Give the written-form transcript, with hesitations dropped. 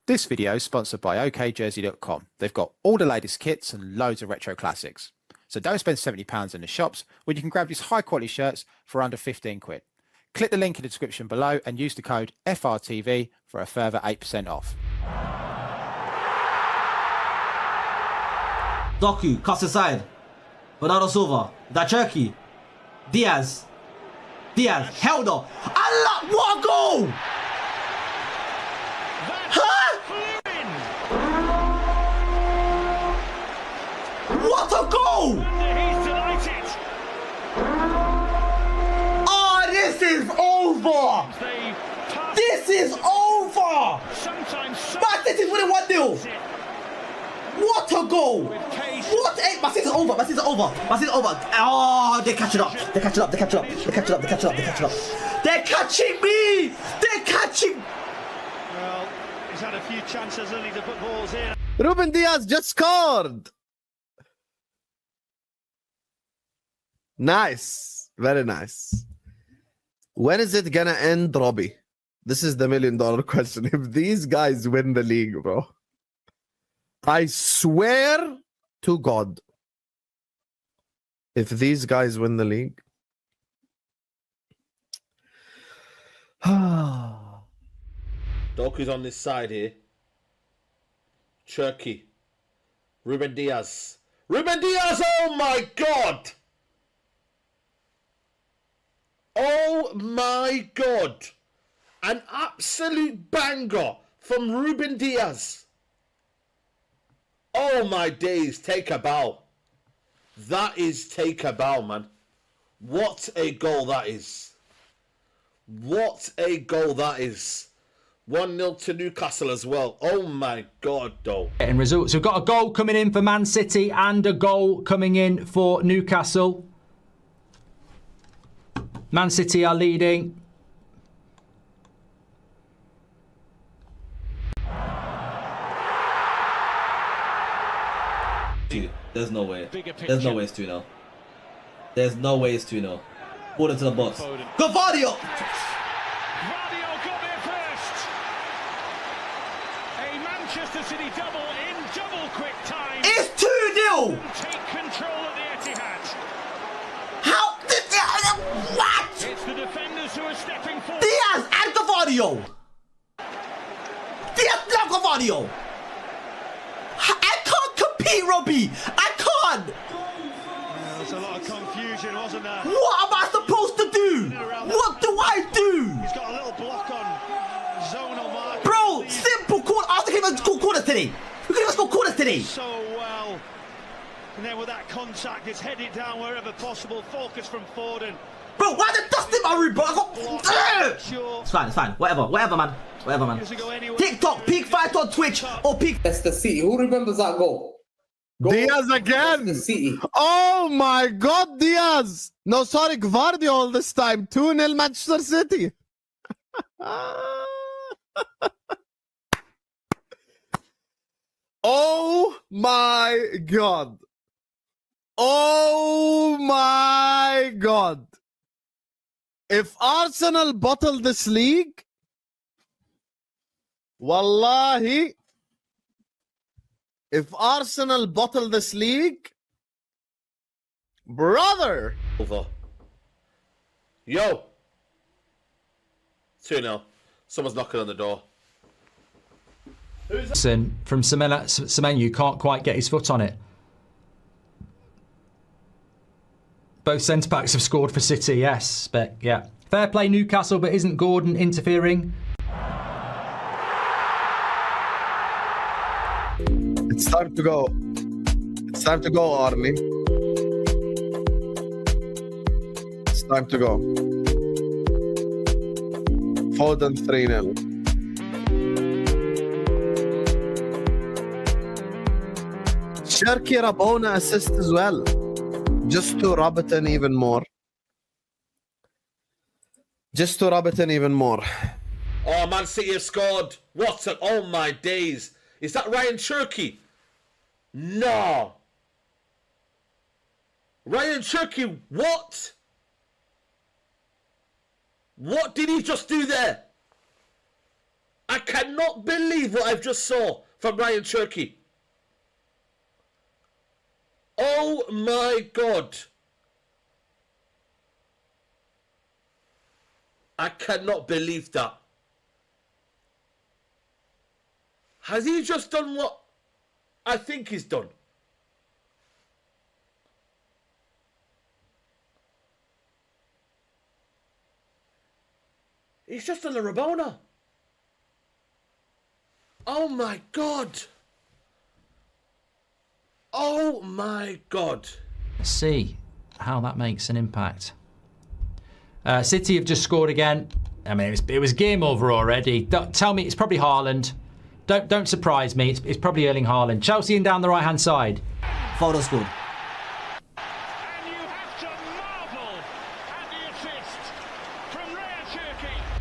This video is sponsored by okjersey.com. They've got all the latest kits and loads of retro classics. So don't spend £70 in the shops when you can grab these high quality shirts for under 15 quid. Click the link in the description below and use the code FRTV for a further 8% off. Doku, cuts aside. Bernardo Silva, that Cherki. Diaz, held up. Allah, what a goal! Huh? What a goal! He's delighted. Oh, this is over! This is over! Man City's winning 1-0. What a goal! What a... Man City's over, Man City's over, Man City's over. Oh, they're catching up. They're catching up, they're catching up, they're catching up, they're catching up, they're catching up. They're catching me! They're catching... Well, he's had a few chances only to put balls in. Ruben Diaz just scored! Nice. Very nice. When is it gonna end, Robbie? This is the $1 million question. If these guys win the league, bro, I swear to God, if these guys win the league, Doku's on this side here. Cherki. Ruben Diaz. Ruben Diaz! Oh my God! Oh my God! An absolute banger from Ruben Diaz. Oh my days, take a bow. That is take a bow, man. What a goal that is. What a goal that is. 1-0 to Newcastle as well. Oh my God, though. Getting results. We've got a goal coming in for Man City and a goal coming in for Newcastle. Man City are leading. There's no way. There's no way it's 2-0. There's no way it's 2-0. Put it to the box. Gavardio! Guardiola got there first. A Manchester City double in double quick time. It's 2-0! Take control of the Etihad. How did what? It's the defenders who are stepping forward. Diaz and Gavardio! Diaz and Gavardio! I can't compete, Robbie! I can't! There was a lot of confusion, wasn't there? What am I supposed to do? What do I do? He's got a little block on zonal mark. Bro, simple corner. Arsenal can't even score corners today. We couldn't even score corners today. So well. And then with that contact, it's headed down wherever possible. Focus from Foden. Bro, why the dust in my room, bro? I got... Sure. It's fine. Whatever, man. Doesn't go anywhere. TikTok, Peak Fight on Twitch, or Peak... That's the City. Who remembers that goal? Diaz again! The City. Oh my God, Diaz! No, sorry, Gvardio all this time. 2-0 Manchester City. Oh my God. Oh my God. If Arsenal bottle this league, wallahi, if Arsenal bottle this league, brother. Over. Yo. 2-0. Someone's knocking on the door. From Semenyo can't quite get his foot on it. Both centre-backs have scored for City, yes, but yeah. Fair play Newcastle, but isn't Gordon interfering? It's time to go. It's time to go, Army. It's time to go. Foden 3-0. Cherki Rabona assist as well. Just to rub it in even more. Oh, Man City have scored. What a... Oh, my days. Is that Ryan Cherki? No. Ryan Cherki, what? What did he just do there? I cannot believe believe what I've just saw from Ryan Cherky. Oh my God. I cannot believe that. Has he just done what I think he's done? He's just done a Rabona. Oh my God. Oh my God. Let's see how that makes an impact. City have just scored again. I mean, it was game over already. Don't tell me it's probably Haaland. Don't surprise me. It's probably Erling Haaland. Chelsea in down the right-hand side. Foden scored.